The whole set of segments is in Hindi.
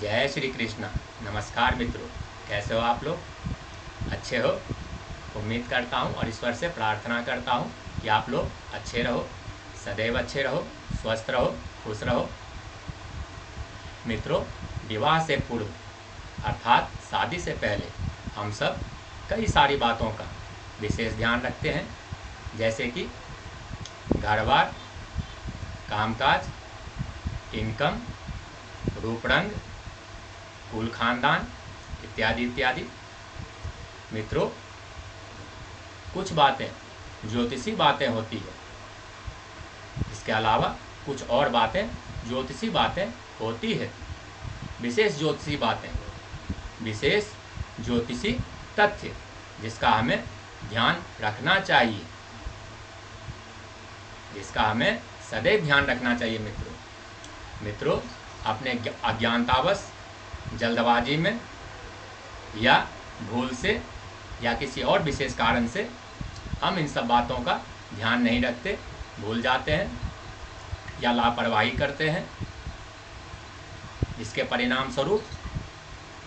जय श्री कृष्ण। नमस्कार मित्रों, कैसे हो आप लोग? अच्छे हो? उम्मीद करता हूँ और ईश्वर से प्रार्थना करता हूँ कि आप लोग अच्छे रहो, सदैव अच्छे रहो, स्वस्थ रहो, खुश रहो। मित्रों, विवाह से पूर्व अर्थात शादी से पहले हम सब कई सारी बातों का विशेष ध्यान रखते हैं, जैसे कि घर-बार, कामकाज, इनकम, रूप रंग, कुल खानदान इत्यादि इत्यादि। मित्रों, कुछ बातें ज्योतिषी बातें होती है, इसके अलावा कुछ और बातें ज्योतिषी बातें होती है, विशेष ज्योतिषी बातें, विशेष ज्योतिषी तथ्य जिसका हमें ध्यान रखना चाहिए, जिसका हमें सदैव ध्यान रखना चाहिए। मित्रों, अपने अज्ञानतावश, जल्दबाजी में या भूल से या किसी और विशेष कारण से हम इन सब बातों का ध्यान नहीं रखते, भूल जाते हैं या लापरवाही करते हैं, जिसके परिणाम स्वरूप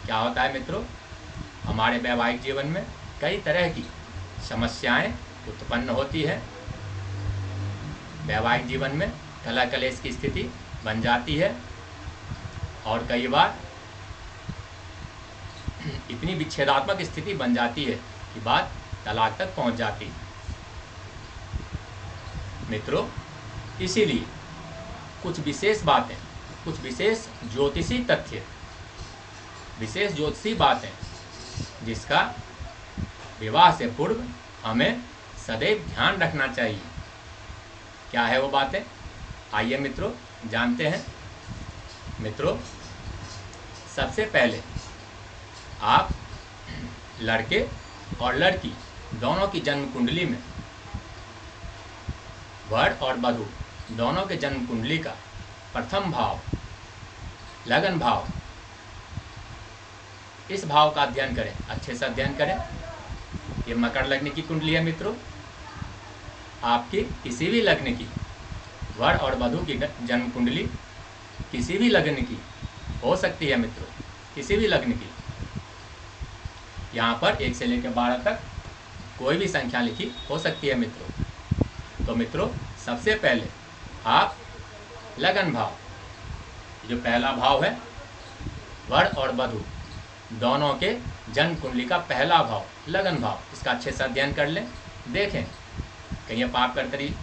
क्या होता है मित्रों, हमारे वैवाहिक जीवन में कई तरह की समस्याएं उत्पन्न होती है। वैवाहिक जीवन में कलह कलेश की स्थिति बन जाती है और कई बार इतनी विच्छेदात्मक स्थिति बन जाती है कि बात तलाक तक पहुंच जाती है। मित्रों, इसीलिए कुछ विशेष बातें, कुछ विशेष ज्योतिषी तथ्य, विशेष ज्योतिषी बातें जिसका विवाह से पूर्व हमें सदैव ध्यान रखना चाहिए। क्या है वो बातें? आइए मित्रों जानते हैं। मित्रों, सबसे पहले आप लड़के और लड़की दोनों की जन्म कुंडली में, वर और वधू दोनों के जन्म कुंडली का प्रथम भाव, लगन भाव, इस भाव का अध्ययन करें, अच्छे से अध्ययन करें। ये मकर लग्न की कुंडली है मित्रों। आपकी किसी भी लग्न की, वर और वधू की जन्म कुंडली किसी भी लग्न की हो सकती है मित्रों, किसी भी लग्न की। यहाँ पर 1 से लेकर 12 तक कोई भी संख्या लिखी हो सकती है मित्रों। तो मित्रों, सबसे पहले आप लगन भाव, जो पहला भाव है, वर और वधू दोनों के जन्म कुंडली का पहला भाव, लगन भाव, इसका अच्छे से अध्ययन कर लें। देखें कहीं पाप कर्तरी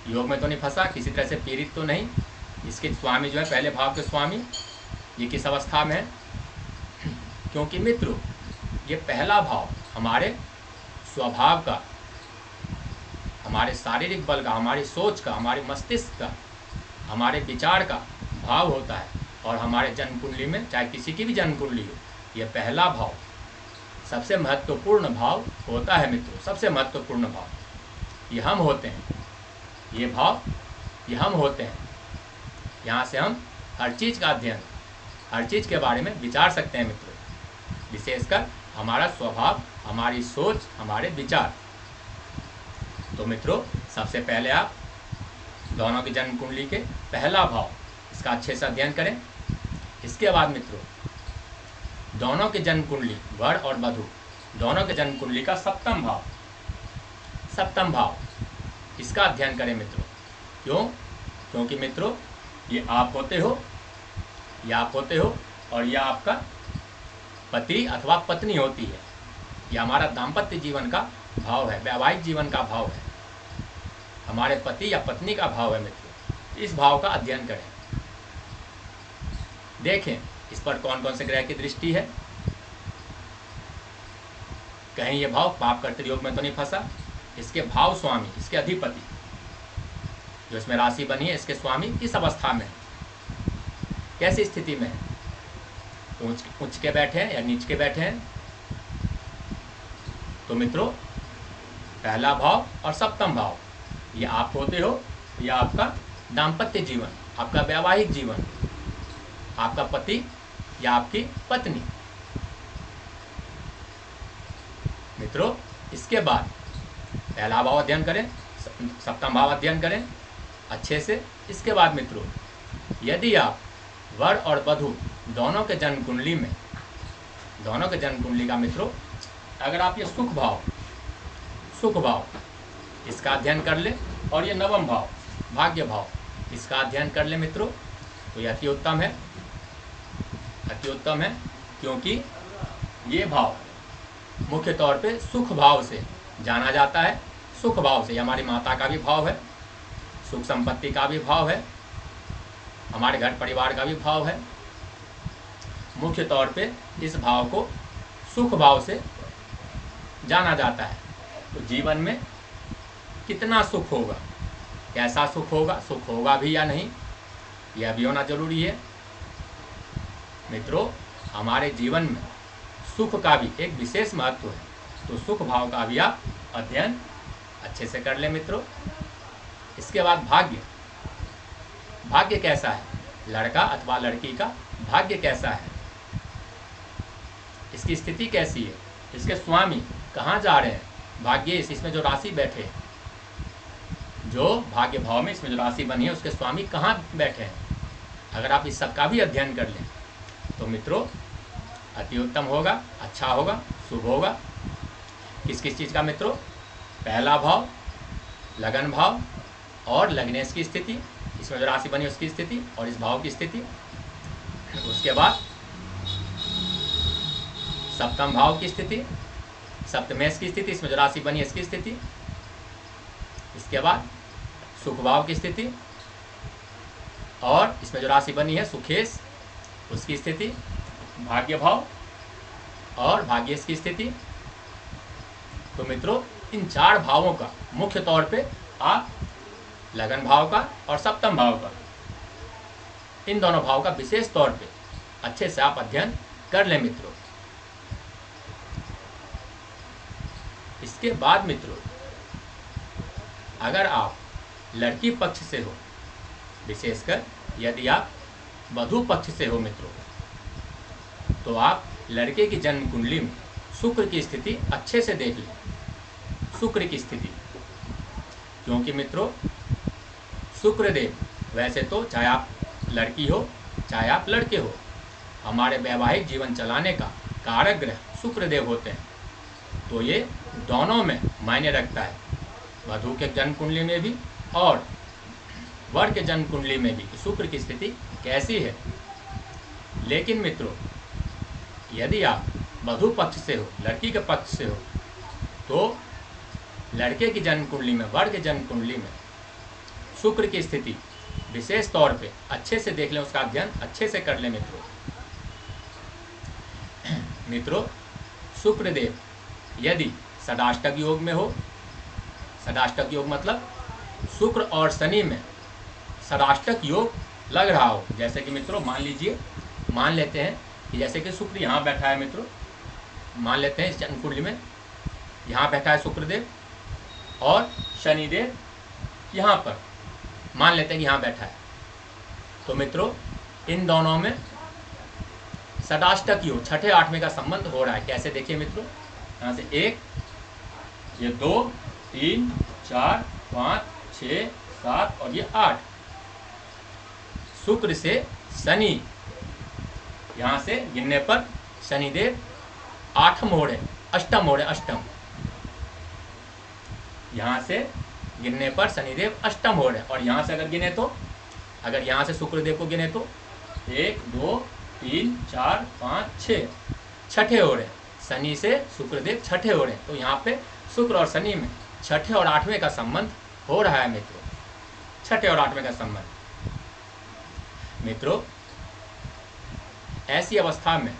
योग में तो नहीं फंसा, किसी तरह से पीड़ित तो नहीं। इसके स्वामी जो है, पहले भाव के स्वामी, ये किस अवस्था में है? क्योंकि मित्रों, ये पहला भाव हमारे स्वभाव का, हमारे शारीरिक बल का, हमारी सोच का, हमारे मस्तिष्क का, हमारे विचार का भाव होता है। और हमारे जन्म कुंडली में, चाहे किसी की भी जन्म कुंडली हो, ये पहला भाव सबसे महत्वपूर्ण भाव होता है मित्रों। सबसे महत्वपूर्ण भाव ये हम होते हैं, ये भाव ये हम होते हैं। यहाँ से हम हर चीज़ का अध्ययन, हर चीज़ के बारे में विचार सकते हैं मित्रों, विशेषकर हमारा स्वभाव, हमारी सोच, हमारे विचार। तो मित्रों, सबसे पहले आप दोनों की जन्म कुंडली के पहला भाव, इसका अच्छे से अध्ययन करें। इसके बाद मित्रों, दोनों के जन्म कुंडली, वर और वधू दोनों के जन्म कुंडली का सप्तम भाव, सप्तम भाव, इसका अध्ययन करें मित्रों। क्यों? क्योंकि मित्रों, ये आप होते हो, ये आप होते हो और यह आपका पति अथवा पत्नी होती है। यह हमारा दाम्पत्य जीवन का भाव है, वैवाहिक जीवन का भाव है, हमारे पति या पत्नी का भाव है मित्रों। इस भाव का अध्ययन करें। देखें इस पर कौन कौन से ग्रह की दृष्टि है। कहीं ये भाव पाप कर्तरी योग में तो नहीं फंसा। इसके भाव स्वामी, इसके अधिपति, जो इसमें राशि बनी है, इसके स्वामी किस अवस्था में है, कैसी स्थिति में है? उच्च के बैठे हैं या नीच के बैठे हैं? तो मित्रों, पहला भाव और सप्तम भाव, ये आप होते हो, या आपका दाम्पत्य जीवन, आपका वैवाहिक जीवन, आपका पति या आपकी पत्नी। मित्रों, इसके बाद पहला भाव अध्ययन करें, सप्तम भाव अध्ययन करें अच्छे से। इसके बाद मित्रों, यदि आप वर और वधु दोनों के जन्म कुंडली में, दोनों के जन्म कुंडली का मित्रों अगर आप ये सुख भाव इसका अध्ययन कर ले और ये नवम भाव भाग्य भाव इसका अध्ययन कर ले मित्रों, तो ये अति उत्तम है, अति उत्तम है। क्योंकि ये भाव मुख्य तौर पे सुख भाव से जाना जाता है। सुख भाव से हमारी माता का भी भाव है, सुख संपत्ति का भी भाव है, हमारे घर परिवार का भी भाव है। मुख्य तौर पे इस भाव को सुख भाव से जाना जाता है। तो जीवन में कितना सुख होगा, कैसा सुख होगा भी या नहीं, यह भी होना जरूरी है मित्रों। हमारे जीवन में सुख का भी एक विशेष महत्व है, तो सुख भाव का भी आप अध्ययन अच्छे से कर ले मित्रों। इसके बाद भाग्य कैसा है, लड़का अथवा लड़की का भाग्य कैसा है, इसकी स्थिति कैसी है, इसके स्वामी कहाँ जा रहे हैं, भाग्य इसमें जो राशि बैठे, जो भाग्य भाव में इसमें जो राशि बनी है उसके स्वामी कहाँ बैठे हैं। अगर आप इस सब का भी अध्ययन कर लें तो मित्रों अति उत्तम होगा, अच्छा होगा, शुभ होगा। किस किस चीज़ का मित्रों, पहला भाव लगन भाव और लग्नेश की स्थिति, इसमें जो राशि बनी उसकी स्थिति और इस भाव की स्थिति। उसके बाद सप्तम भाव की स्थिति, सप्तमेश की स्थिति, इसमें जो राशि बनी इसकी स्थिति। इसके बाद सुख भाव की स्थिति और इसमें जो राशि बनी है सुखेश उसकी स्थिति, भाग्य भाव और भाग्येश की स्थिति। तो मित्रों इन चार भावों का मुख्य तौर पे आप लगन भाव का और सप्तम भाव का, इन दोनों भाव का विशेष तौर पे अच्छे से आप अध्ययन कर लें मित्रों। इसके बाद मित्रों अगर आप लड़की पक्ष से हो, विशेषकर यदि आप वधू पक्ष से हो मित्रों, तो आप लड़के की जन्म कुंडली में शुक्र की स्थिति अच्छे से देख लें, शुक्र की स्थिति। क्योंकि मित्रों शुक्रदेव वैसे तो चाहे आप लड़की हो चाहे आप लड़के हो, हमारे वैवाहिक जीवन चलाने का कारक ग्रह शुक्रदेव होते हैं। तो ये दोनों में मायने रखता है, वधू के जन्म कुंडली में भी और वर के जन्म कुंडली में भी शुक्र की स्थिति कैसी है। लेकिन मित्रों यदि आप वधू पक्ष से हो, लड़की के पक्ष से हो, तो लड़के की जन्म कुंडली में, वर के जन्म कुंडली में शुक्र की स्थिति विशेष तौर पे अच्छे से देख लें, उसका अध्ययन अच्छे से कर लें मित्रों। मित्रों शुक्रदेव यदि षडाष्टक योग में हो, षडाष्टक योग मतलब शुक्र और शनि में षडाष्टक योग लग रहा हो, जैसे कि मित्रों मान लेते हैं कि जैसे कि शुक्र यहाँ बैठा है मित्रों, मान लेते हैं इस जन्म कुंडली में यहाँ बैठा है शुक्रदेव और शनिदेव यहाँ पर मान लेते हैं कि यहाँ बैठा है। तो मित्रों इन दोनों में षडाष्टक योग छठे आठवें का संबंध हो रहा है। कैसे देखिए मित्रों, यहाँ से 1, ये 2, 3, 4, 5, 6, 7 और ये 8, शुक्र से शनि, यहाँ से गिनने पर शनिदेव 8 मोड़ है, अष्टम मोड़ है, अष्टम, यहाँ से गिनने पर शनिदेव अष्टम मोड़ है। और यहाँ से अगर गिने तो, अगर यहाँ से शुक्रदेव को गिने तो 1, 2, 3, 4, 5, 6 छठे ओर है, शनि से शुक्रदेव छठे ओर है। तो यहाँ पे शुक्र और शनि में छठे और आठवें का संबंध हो रहा है मित्रों, छठे और आठवें का संबंध। मित्रों ऐसी अवस्था में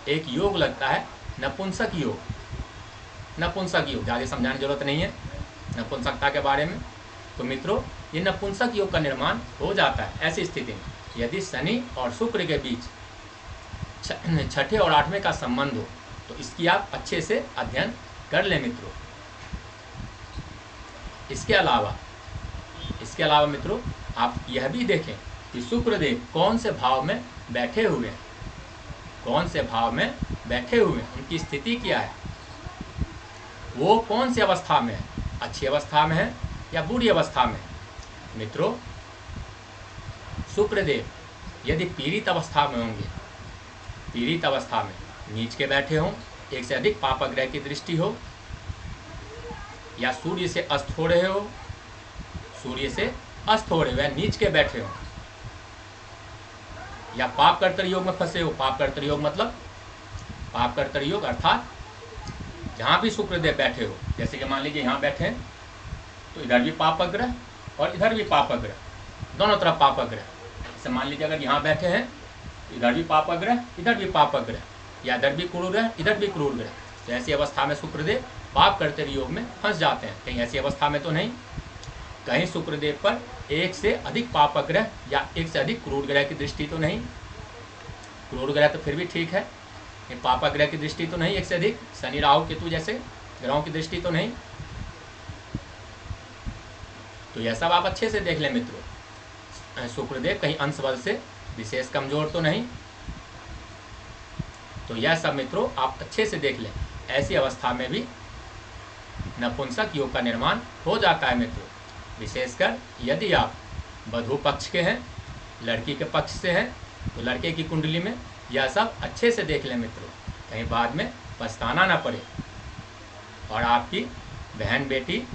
एक योग लगता है नपुंसक योग। नपुंसक योग ज़्यादा समझाने की जरूरत नहीं है नपुंसकता के बारे में। तो मित्रों ये नपुंसक योग का निर्माण हो जाता है ऐसी स्थिति में यदि शनि और शुक्र के बीच छठे और आठवें का संबंध हो, तो इसकी आप अच्छे से अध्ययन कर लें मित्रों। इसके अलावा मित्रों आप यह भी देखें कि शुक्रदेव कौन से भाव में बैठे हुए हैं, कौन से भाव में बैठे हुए हैं, उनकी स्थिति क्या है, वो कौन सी अवस्था में है, अच्छी अवस्था में है या बुरी अवस्था में है। मित्रों शुक्रदेव यदि पीड़ित अवस्था में होंगे, पीड़ित अवस्था में नीच के बैठे हों, एक से अधिक पापग्रह की दृष्टि हो, या सूर्य से अस्त हो रहे हो, सूर्य से अस्त हो रहे हो या नीच के बैठे हो, या पाप कर्तव्य योग में फंसे हो। पाप कर्तव्य योग मतलब पाप कर्तव्य योग अर्थात जहाँ भी शुक्रदेव बैठे हो, जैसे कि मान लीजिए यहाँ बैठे हैं तो इधर भी पापग्रह और इधर भी पापग्रह, दोनों तरफ पापग्रह। जैसे मान लीजिए अगर यहाँ बैठे हैं तो इधर भी पापग्रह इधर भी पापग्रह, या इधर भी क्रूर ग्रह इधर भी क्रूर ग्रह, तो ऐसी अवस्था में शुक्रदेव पाप कर्तव्य योग में फंस जाते हैं। कहीं ऐसी अवस्था में तो नहीं, कहीं शुक्रदेव पर एक से अधिक पापग्रह या एक से अधिक क्रूर ग्रह की दृष्टि तो नहीं। क्रूर ग्रह तो फिर भी ठीक है, ये पापग्रह की दृष्टि तो नहीं, एक से अधिक शनि राहु केतु जैसे ग्रहों की दृष्टि तो नहीं। तो यह सब आप अच्छे से देख लें मित्रों, शुक्रदेव कहीं अंश बल से विशेष कमजोर तो नहीं। तो यह सब मित्रों आप अच्छे से देख लें। ऐसी अवस्था में भी नपुंसक योग का निर्माण हो जाता है मित्रों। विशेषकर यदि आप वधू पक्ष के हैं, लड़की के पक्ष से हैं, तो लड़के की कुंडली में यह सब अच्छे से देख लें मित्रों, कहीं बाद में पछताना ना पड़े और आपकी बहन बेटी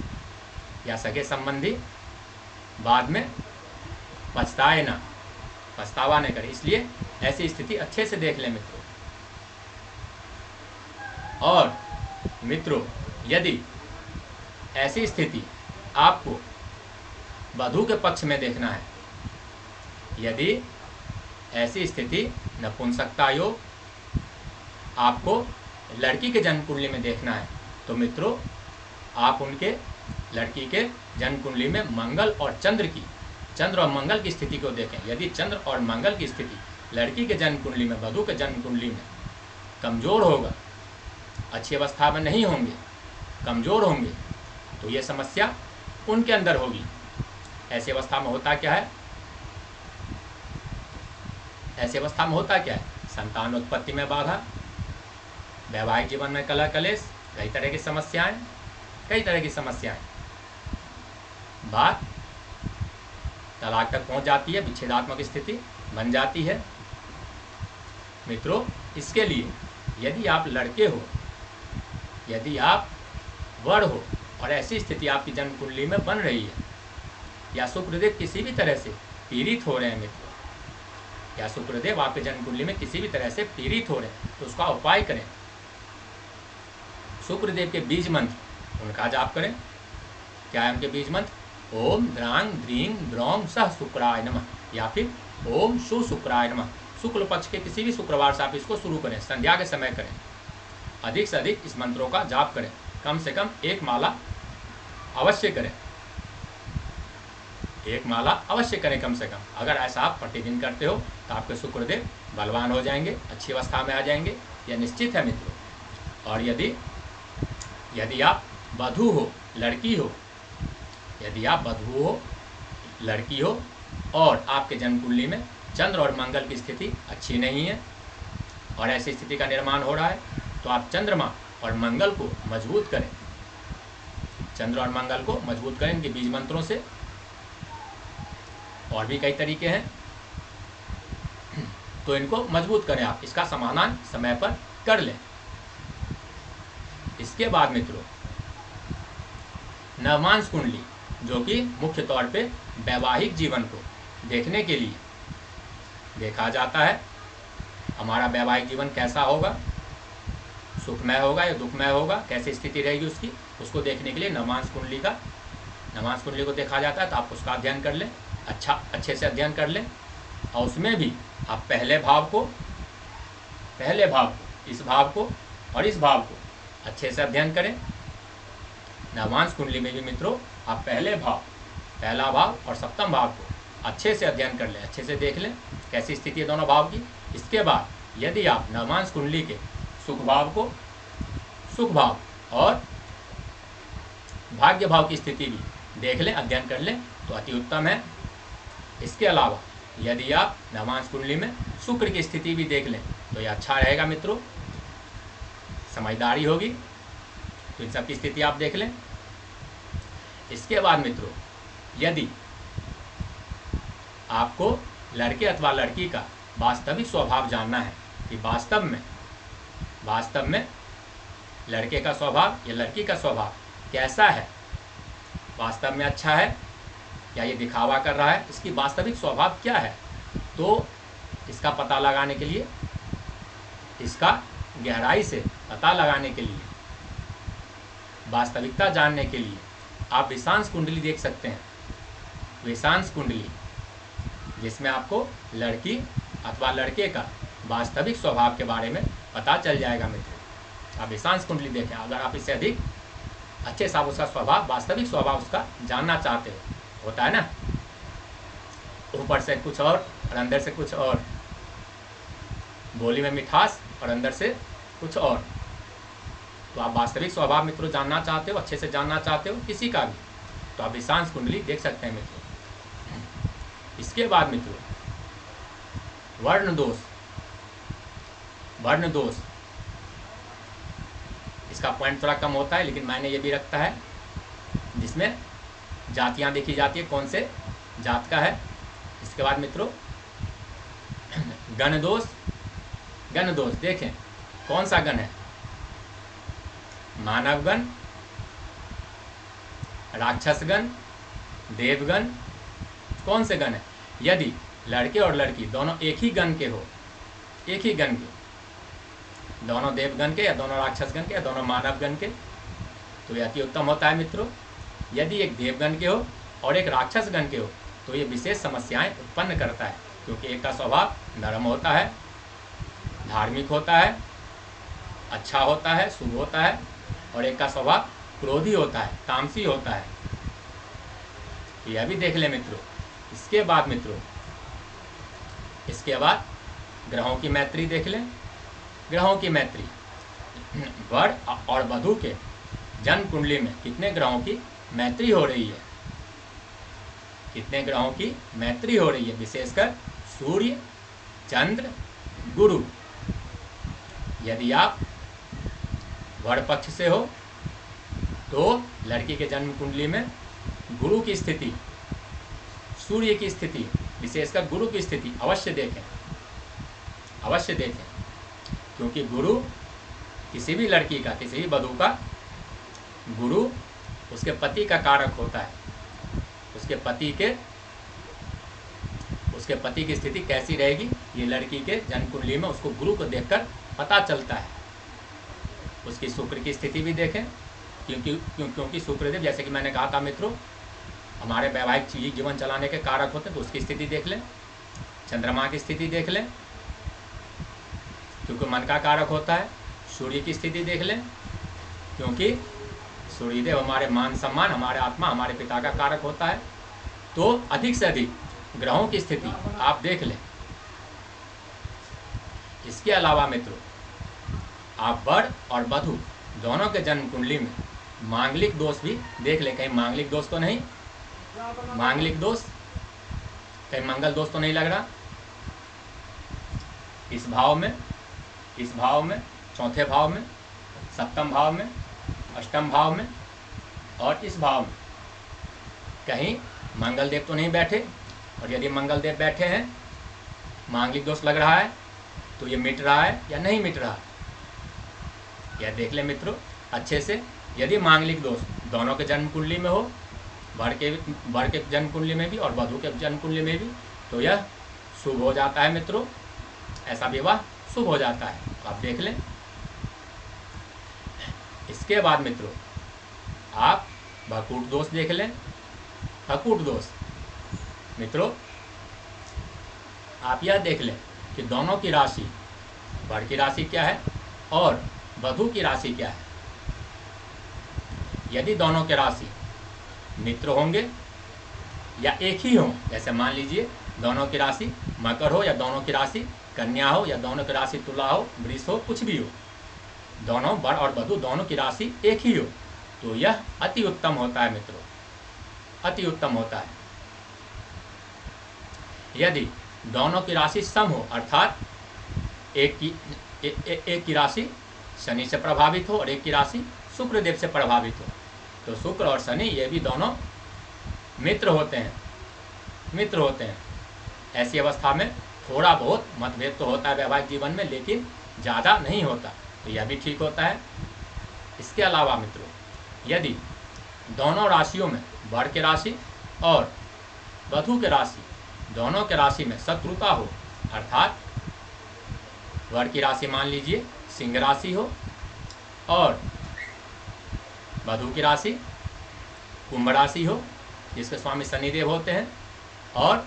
या सगे संबंधी बाद में पछताए ना, पछतावा न करे। इसलिए ऐसी स्थिति अच्छे से देख लें मित्रों। और मित्रों यदि ऐसी स्थिति आपको वधू के पक्ष में देखना है, यदि ऐसी स्थिति नपुंसकता योग आपको लड़की के जन्म कुंडली में देखना है, तो मित्रों आप उनके लड़की के जन्म कुंडली में मंगल और चंद्र और मंगल की स्थिति को देखें। यदि चंद्र और मंगल की स्थिति लड़की के जन्म कुंडली में, वधू के जन्म कुंडली में कमजोर होगा, अच्छी अवस्था में नहीं होंगे, कमजोर होंगे, तो ये समस्या उनके अंदर होगी। ऐसी अवस्था में होता क्या है, ऐसी अवस्था में होता क्या है, संतान उत्पत्ति में बाधा, वैवाहिक जीवन में कलह कलेश, कई तरह की समस्याएं, बात तलाक तक पहुंच जाती है, विच्छेदात्मक स्थिति बन जाती है। मित्रों इसके लिए यदि आप लड़के हो, यदि आप वर हो और ऐसी स्थिति आपकी जन्म कुंडली में बन रही है, या शुक्रदेव किसी भी तरह से पीड़ित हो रहे हैं मित्रों, या शुक्रदेव आपके जन्म कुंडली में किसी भी तरह से पीड़ित हो रहे हैं, तो उसका उपाय करें। शुक्रदेव के बीज मंत्र उनका जाप करें। क्या है उनके बीज मंत्र? ओम द्रांग द्रींग द्रौम सह शुक्राय नमः, या फिर ओम शु शुक्राय नमः। शुक्ल पक्ष के किसी भी शुक्रवार से आप इसको शुरू करें, संध्या के समय करें। अधिक से अधिक इस मंत्रों का जाप करें, कम से कम एक माला अवश्य करें, एक माला अवश्य करें कम से कम। अगर ऐसा आप प्रतिदिन करते हो तो आपके शुक्रदेव बलवान हो जाएंगे, अच्छी अवस्था में आ जाएंगे, यह निश्चित है मित्रों। और यदि आप वधू हो, लड़की हो, यदि आप वधू हो, लड़की हो और आपके जन्म कुंडली में चंद्र और मंगल की स्थिति अच्छी नहीं है और ऐसी स्थिति का निर्माण हो रहा है, तो आप चंद्रमा और मंगल को मजबूत करें। चंद्र और मंगल को मजबूत करें इनके बीज मंत्रों से। और भी कई तरीके हैं, तो इनको मजबूत करें आप, इसका समाधान समय पर कर लें। इसके बाद मित्रों नवमांश कुंडली, जो कि मुख्य तौर पे वैवाहिक जीवन को देखने के लिए देखा जाता है, हमारा वैवाहिक जीवन कैसा होगा, सुखमय होगा या दुखमय होगा, कैसी स्थिति रहेगी उसकी, उसको देखने के लिए नवमांश कुंडली को देखा जाता है। तो आप उसका अध्ययन कर लें, अच्छे से अध्ययन कर लें। और उसमें भी आप पहले भाव को, इस भाव को और इस भाव को अच्छे से अध्ययन करें। नवमांश कुंडली में भी मित्रों आप पहला भाव और सप्तम भाव को अच्छे से अध्ययन कर लें, अच्छे से देख लें कैसी स्थिति है दोनों भाव की। इसके बाद यदि आप नवमांश कुंडली के सुख भाव और भाग्य भाव की स्थिति भी देख लें, अध्ययन कर लें, तो अति उत्तम है। इसके अलावा यदि आप नवमांश कुंडली में शुक्र की स्थिति भी देख लें तो यह अच्छा रहेगा मित्रों, समझदारी होगी। तो इन सब की स्थिति आप देख लें। इसके बाद मित्रों यदि आपको लड़के अथवा लड़की का वास्तविक स्वभाव जानना है कि वास्तव में लड़के का स्वभाव या लड़की का स्वभाव कैसा है, वास्तव में अच्छा है या ये दिखावा कर रहा है, इसकी वास्तविक स्वभाव क्या है। तो इसका पता लगाने के लिए, इसका गहराई से पता लगाने के लिए, वास्तविकता जानने के लिए आप विषांश कुंडली देख सकते हैं। विषांश कुंडली जिसमें आपको लड़की अथवा लड़के का वास्तविक स्वभाव के बारे में पता चल जाएगा मित्रों। आप विषांश कुंडली देखें। अगर आप इससे अधिक अच्छे से उसका स्वभाव, वास्तविक स्वभाव उसका जानना चाहते हो, होता है ना, ऊपर से कुछ और अंदर से कुछ और, बोली में मिठास और अंदर से कुछ और। तो आप वास्तविक स्वभाव मित्रों जानना चाहते हो, अच्छे से जानना चाहते हो किसी का भी, तो आप विषांश कुंडली देख सकते हैं मित्रों। इसके बाद मित्रों वर्ण दोष। वर्ण दोष इसका पॉइंट थोड़ा कम होता है, लेकिन मैंने ये भी रखता है जिसमें जातियां देखी जाती है, कौन से जात का है। इसके बाद मित्रों गण दोष। गण दोष देखें कौन सा गण है, मानवगण, राक्षसगण, देवगण, कौन से गण है। यदि लड़के और लड़की दोनों एक ही गण के हो, एक ही गण के, दोनों देवगण के या दोनों राक्षसगण के या दोनों मानवगण के, तो यह अति उत्तम होता है मित्रों। यदि एक देवगण के हो और एक राक्षसगण के हो तो ये विशेष समस्याएं उत्पन्न करता है, क्योंकि एक का स्वभाव नरम होता है, धार्मिक होता है, अच्छा होता है, शुभ होता है, और एक का स्वभाव क्रोधी होता है, तामसी होता है। यह भी देख ले मित्रों। इसके बाद मित्रों, इसके बाद ग्रहों की मैत्री देख लें। ग्रहों की मैत्री, वर और वधू के जन्म कुंडली में कितने ग्रहों की मैत्री हो रही है, कितने ग्रहों की मैत्री हो रही है, विशेषकर सूर्य, चंद्र, गुरु। यदि आप वर पक्ष से हो तो लड़की के जन्म कुंडली में गुरु की स्थिति, सूर्य की स्थिति, विशेषकर गुरु की स्थिति अवश्य देखें, अवश्य देखें, क्योंकि गुरु किसी भी लड़की का, किसी भी वधू का, गुरु उसके पति का कारक होता है। उसके पति की स्थिति कैसी रहेगी, ये लड़की के जन्म कुंडली में उसको गुरु को देखकर पता चलता है। उसकी शुक्र की स्थिति भी देखें, क्योंकि शुक्रदेव, जैसे कि मैंने कहा था मित्रों, हमारे वैवाहिक जीवन चलाने के कारक होते हैं, तो उसकी स्थिति देख लें। चंद्रमा की स्थिति देख लें, क्योंकि मन का कारक होता है। सूर्य की स्थिति देख लें, क्योंकि सूर्यदेव हमारे मान सम्मान, हमारे आत्मा, हमारे पिता का कारक होता है। तो अधिक से अधिक ग्रहों की स्थिति आप देख लें। इसके अलावा मित्रों, आप वर और वधू दोनों के जन्म कुंडली में मांगलिक दोष भी देख लें। कहीं मांगलिक दोष तो नहीं, मांगलिक दोष, कहीं मंगल दोष तो नहीं लग रहा। इस भाव में, चौथे भाव में, सप्तम भाव में, अष्टम भाव में और इस भाव में कहीं मंगल देव तो नहीं बैठे। और यदि मंगल देव बैठे हैं, मांगलिक दोष लग रहा है, तो ये मिट रहा है या नहीं मिट रहा, यह देख ले मित्रों अच्छे से। यदि मांगलिक दोष दोनों के जन्म कुंडली में हो, वर के जन्म कुंडली में भी और वधू के जन्म कुंडली में भी, तो यह शुभ हो जाता है मित्रों। ऐसा विवाह शुभ हो जाता है, तो आप देख लें। इसके बाद मित्रों, आप भकूट दोष देख लें। भकूट दोष मित्रों, आप यह देख लें कि दोनों की राशि, वर की राशि क्या है और वधू की राशि क्या है। यदि दोनों के राशि मित्र होंगे या एक ही हो, जैसे मान लीजिए दोनों की राशि मकर हो या दोनों की राशि कन्या हो या दोनों की राशि तुला हो, वृष हो, कुछ भी हो, दोनों वर और वधू दोनों की राशि एक ही हो, तो यह अति उत्तम होता है मित्रों, अति उत्तम होता है। यदि दोनों की राशि सम हो, अर्थात एक की राशि शनि से प्रभावित हो और एक की राशि शुक्रदेव से प्रभावित हो, तो शुक्र और शनि ये भी दोनों मित्र होते हैं, मित्र होते हैं। ऐसी अवस्था में थोड़ा बहुत मतभेद तो होता है वैवाहिक जीवन में, लेकिन ज़्यादा नहीं होता, तो यह भी ठीक होता है। इसके अलावा मित्रों, यदि दोनों राशियों में वर की राशि और वधु की राशि दोनों के राशि में शत्रुता हो, अर्थात वर की राशि मान लीजिए सिंह राशि हो और वधु की राशि कुंभ राशि हो जिसके स्वामी शनिदेव होते हैं, और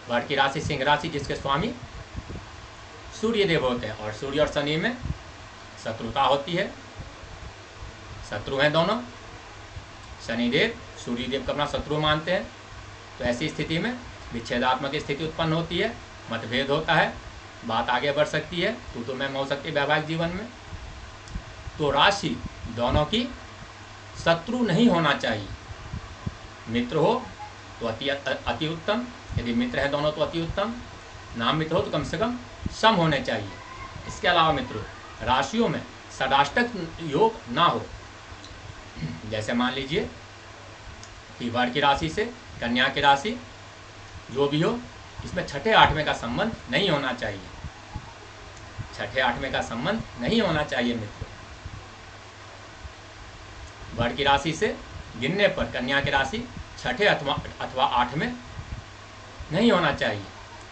वर की राशि सिंह राशि जिसके स्वामी सूर्यदेव होते हैं, और सूर्य और शनि में शत्रुता होती है, शत्रु हैं दोनों, शनिदेव सूर्यदेव को अपना शत्रु मानते हैं। तो ऐसी स्थिति में विच्छेदात्मक स्थिति उत्पन्न होती है, मतभेद होता है, बात आगे बढ़ सकती है, तो मैं हो सकती है वैवाहिक जीवन में। तो राशि दोनों की शत्रु नहीं होना चाहिए, मित्र हो तो अति उत्तम, यदि मित्र है दोनों तो अति उत्तम, नाम मित्र हो तो कम से कम सम होने चाहिए। इसके अलावा मित्रों, राशियों में षडाष्टक योग ना हो, जैसे मान लीजिए कि वर की राशि से कन्या की राशि जो भी हो, इसमें छठे आठवें का संबंध नहीं होना चाहिए, छठे आठवें का संबंध नहीं होना चाहिए मित्रों। वर की राशि से गिनने पर कन्या की राशि छठे अथवा आठवें नहीं होना चाहिए,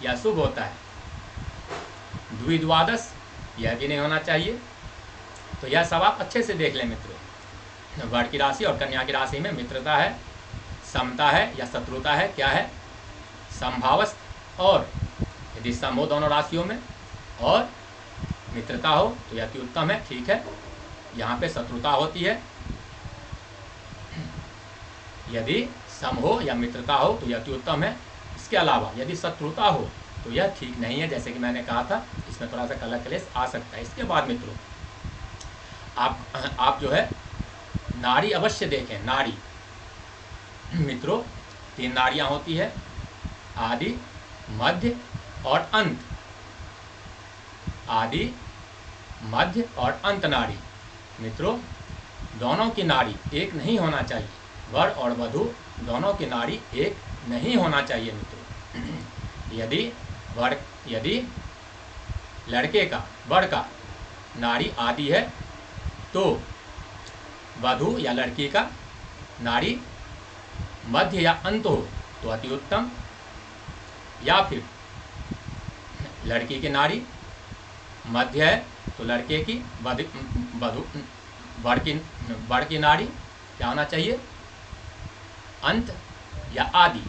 यह शुभ होता है। द्विद्वादश यह भी नहीं होना चाहिए। तो यह सब आप अच्छे से देख लें मित्रों, वर की राशि और कन्या की राशि में मित्रता है, समता है या शत्रुता है, क्या है, समभावस्थ, और यदि सम हो दोनों राशियों में और मित्रता हो तो यह अति उत्तम है, ठीक है। यहाँ पे शत्रुता होती है, यदि सम हो या मित्रता हो तो यह अति उत्तम है। इसके अलावा यदि शत्रुता हो तो यह ठीक नहीं है, जैसे कि मैंने कहा था, इसमें थोड़ा सा कलह क्लेश आ सकता है। इसके बाद मित्रों, आप जो है नाड़ी अवश्य देखें। नाड़ी मित्रों 3 नाड़ियाँ होती है, आदि, मध्य और अंत। आदि, मध्य और अंत नाड़ी मित्रों, दोनों की नाड़ी एक नहीं होना चाहिए, वर और वधु दोनों की नाड़ी एक नहीं होना चाहिए मित्रों। यदि लड़के का, वर का नाड़ी आदि है तो वधु या लड़की का नाड़ी मध्य या अंत हो तो अति उत्तम, या फिर लड़की की नाड़ी मध्य है तो लड़के की वर की नाड़ी क्या होना चाहिए, अंत या आदि,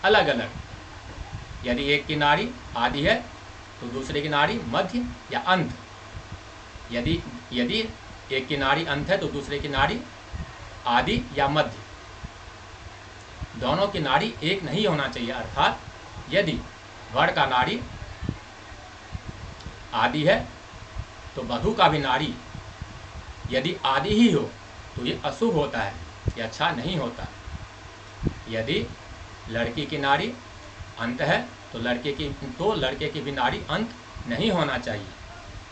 अलग अलग। यदि एक की नाड़ी आदि है तो दूसरे की नाड़ी मध्य या अंत, यदि एक की नाड़ी अंत है तो दूसरे की नाड़ी आदि या मध्य, दोनों की नाड़ी एक नहीं होना चाहिए। अर्थात यदि वर का नाड़ी आदि है तो वधु का भी नाड़ी यदि आदि ही हो तो ये अशुभ होता है, ये अच्छा नहीं होता। यदि लड़की की नाड़ी अंत है तो लड़के की भी नाड़ी अंत नहीं होना चाहिए,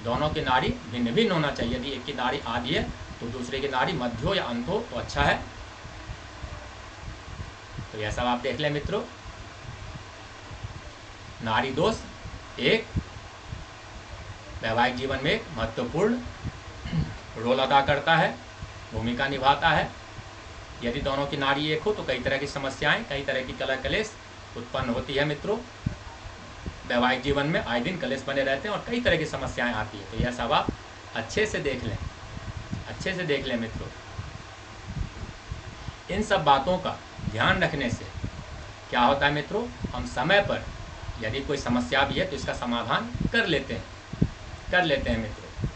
दोनों की नाड़ी भिन्न भिन्न होना चाहिए। यदि एक की नाड़ी आदि है तो दूसरे की नाड़ी मध्य हो या अंत हो तो अच्छा है। तो यह सब आप देख लें मित्रों। नाड़ी दोष एक वैवाहिक जीवन में एक महत्वपूर्ण रोल अदा करता है, भूमिका निभाता है। यदि दोनों की नाड़ी एक हो तो कई तरह की समस्याएं, कई तरह की कलह क्लेश उत्पन्न होती है मित्रों। वैवाहिक जीवन में आए दिन क्लेश बने रहते हैं और कई तरह की समस्याएं आती है। तो यह सब आप अच्छे से देख लें, अच्छे से देख लें मित्रों। इन सब बातों का ध्यान रखने से क्या होता है मित्रों, हम समय पर यदि कोई समस्या भी है तो इसका समाधान कर लेते हैं मित्रों।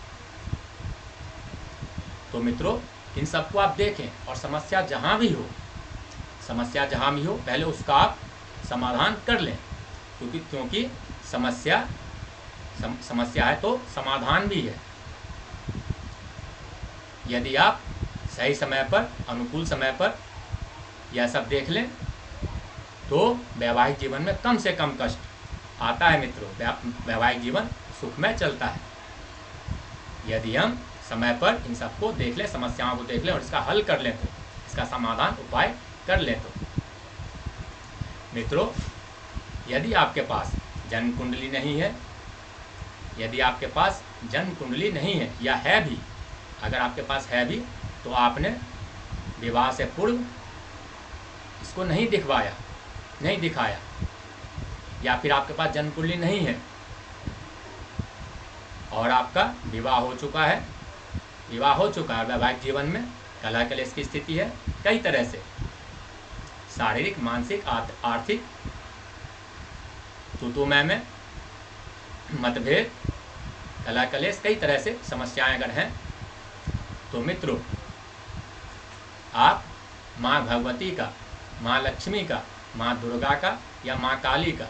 तो मित्रों इन सबको आप देखें और समस्या जहाँ भी हो पहले उसका आप समाधान कर लें, क्योंकि समस्या है तो समाधान भी है। यदि आप सही समय पर, अनुकूल समय पर यह सब देख लें तो वैवाहिक जीवन में कम से कम कष्ट आता है मित्रों, वैवाहिक जीवन सुखमय चलता है। यदि हम समय पर इन सबको देख लें, समस्याओं को देख लें और इसका हल कर लें, तो इसका समाधान उपाय कर लें तो मित्रों, यदि आपके पास जन्म कुंडली नहीं है, यदि आपके पास जन्म कुंडली नहीं है या है भी, अगर आपके पास है भी तो आपने विवाह से पूर्व इसको नहीं दिखाया, या फिर आपके पास जन्म कुंडली नहीं है और आपका विवाह हो चुका है वैवाहिक जीवन में कलह कलेश की स्थिति है, कई तरह से शारीरिक, मानसिक, आर्थिक तुतुमय में मतभेद, कलह कलेश, कई तरह से समस्याएं अगर हैं, तो मित्रों आप माँ भगवती का, माँ लक्ष्मी का, माँ दुर्गा का या माँ काली का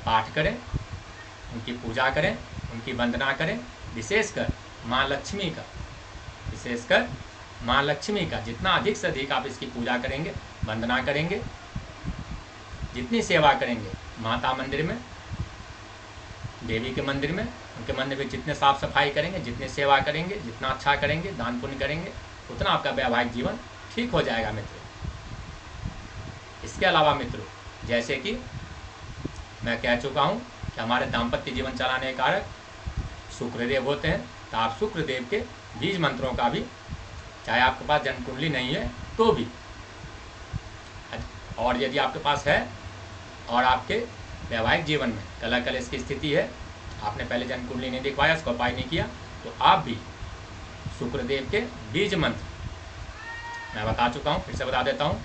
पाठ करें, उनकी पूजा करें, उनकी वंदना करें। विशेषकर माँ लक्ष्मी का जितना अधिक से अधिक आप इसकी पूजा करेंगे, वंदना करेंगे, जितनी सेवा करेंगे माता मंदिर में, देवी के मंदिर में, उनके मंदिर में जितने साफ सफाई करेंगे, जितनी सेवा करेंगे, जितना अच्छा करेंगे, दान पुण्य करेंगे, उतना आपका वैवाहिक जीवन ठीक हो जाएगा मित्रों। इसके अलावा मित्रों, जैसे कि मैं कह चुका हूँ कि हमारे दाम्पत्य जीवन चलाने के कारक शुक्रदेव होते हैं, तो आप शुक्रदेव के बीज मंत्रों का भी, चाहे आपके पास जन्म कुंडली नहीं है तो भी, और यदि आपके पास है और आपके वैवाहिक जीवन में कलह कलेश की स्थिति है, आपने पहले जन्म कुंडली नहीं दिखवाया, उसका उपाय नहीं किया, तो आप भी शुक्रदेव के बीज मंत्र मैं बता चुका हूँ, फिर से बता देता हूँ।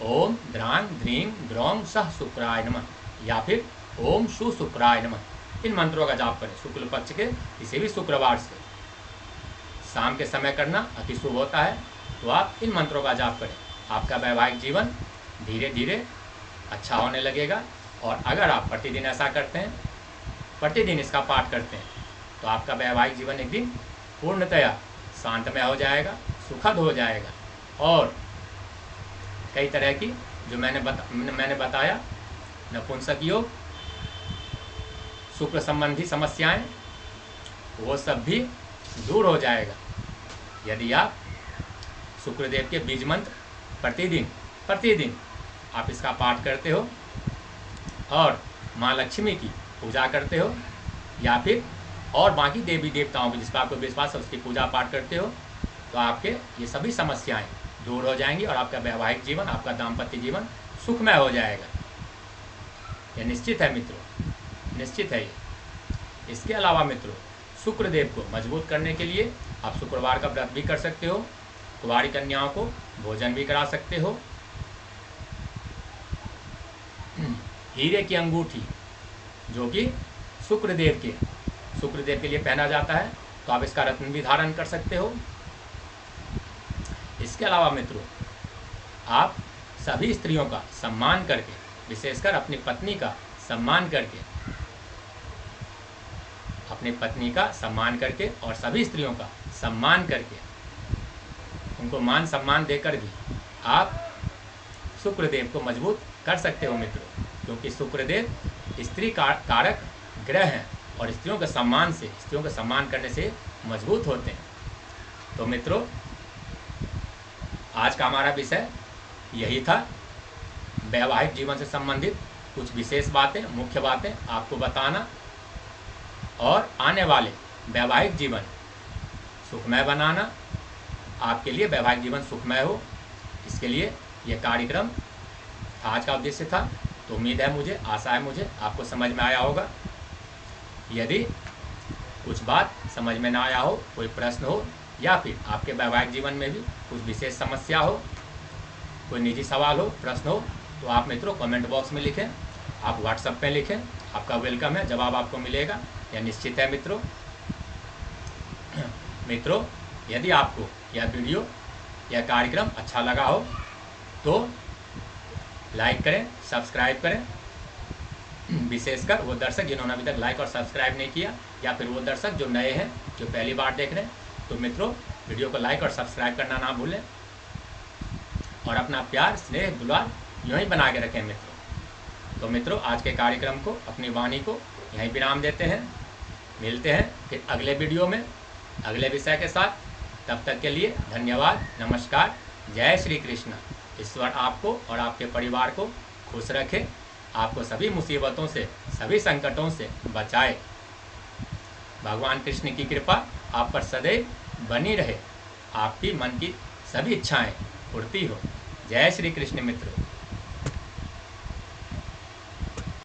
ओम द्रांग ध्रीं द्रौं सह शुक्राय नमः या फिर ओम शु शुक्राय नमः, इन मंत्रों का जाप करें शुक्ल पक्ष के किसी भी शुक्रवार से। शाम के समय करना अति शुभ होता है, तो आप इन मंत्रों का जाप करें, आपका वैवाहिक जीवन धीरे धीरे अच्छा होने लगेगा। और अगर आप प्रतिदिन ऐसा करते हैं, प्रतिदिन इसका पाठ करते हैं, तो आपका वैवाहिक जीवन एक दिन पूर्णतया शांतमय हो जाएगा, सुखद हो जाएगा। और कई तरह की जो मैंने बताया, नपुंसक योग, शुक्र संबंधी समस्याएं, वो सब भी दूर हो जाएगा यदि आप शुक्रदेव के बीज मंत्र प्रतिदिन आप इसका पाठ करते हो और माँ लक्ष्मी की पूजा करते हो, या फिर और बाकी देवी देवताओं की जिस पर आपको विश्वास है उसकी पूजा पाठ करते हो, तो आपके ये सभी समस्याएं दूर हो जाएंगी और आपका वैवाहिक जीवन, आपका दाम्पत्य जीवन सुखमय हो जाएगा। ये निश्चित है मित्रों, निश्चित है ये। इसके अलावा मित्रों, शुक्रदेव को मजबूत करने के लिए आप शुक्रवार का व्रत भी कर सकते हो, कुंवारी कन्याओं को भोजन भी करा सकते हो। हीरे की अंगूठी जो कि शुक्रदेव के लिए पहना जाता है, तो आप इसका रत्न भी धारण कर सकते हो। इसके अलावा मित्रों, आप सभी स्त्रियों का सम्मान करके, विशेषकर अपनी पत्नी का सम्मान करके और सभी स्त्रियों का सम्मान करके, उनको मान सम्मान देकर भी आप शुक्रदेव को मजबूत कर सकते हो मित्रों, क्योंकि शुक्रदेव स्त्री कारक ग्रह हैं और स्त्रियों के सम्मान करने से मजबूत होते हैं। तो मित्रों, आज का हमारा विषय यही था, वैवाहिक जीवन से संबंधित कुछ विशेष बातें, मुख्य बातें आपको बताना और आने वाले वैवाहिक जीवन सुखमय बनाना, आपके लिए वैवाहिक जीवन सुखमय हो, इसके लिए यह कार्यक्रम आज का उद्देश्य था। तो उम्मीद है मुझे, आशा है मुझे आपको समझ में आया होगा। यदि कुछ बात समझ में ना आया हो, कोई प्रश्न हो, या फिर आपके वैवाहिक जीवन में भी कुछ विशेष समस्या हो, कोई निजी सवाल हो, प्रश्न हो, तो आप मित्रों कमेंट बॉक्स में लिखें, आप व्हाट्सएप पे लिखें, आपका वेलकम है, जवाब आपको मिलेगा, यह निश्चित है मित्रों। मित्रों, यदि आपको यह वीडियो, यह कार्यक्रम अच्छा लगा हो तो लाइक करें, सब्सक्राइब करें, विशेषकर वो दर्शक जिन्होंने अभी तक लाइक और सब्सक्राइब नहीं किया, या फिर वो दर्शक जो नए हैं, जो पहली बार देख रहे हैं, तो मित्रों वीडियो को लाइक और सब्सक्राइब करना ना भूलें और अपना प्यार, स्नेह, दुलार यूँ ही बना के रखें मित्रों। तो मित्रों, आज के कार्यक्रम को, अपनी वाणी को यहीं विराम देते हैं। मिलते हैं फिर अगले वीडियो में अगले विषय के साथ। तब तक के लिए धन्यवाद, नमस्कार, जय श्री कृष्ण। ईश्वर आपको और आपके परिवार को खुश रखे, आपको सभी मुसीबतों से, सभी संकटों से बचाए। भगवान कृष्ण की कृपा आप पर सदैव बनी रहे, आपकी मन की सभी इच्छाएं पूर्ति हो। जय श्री कृष्ण मित्रों।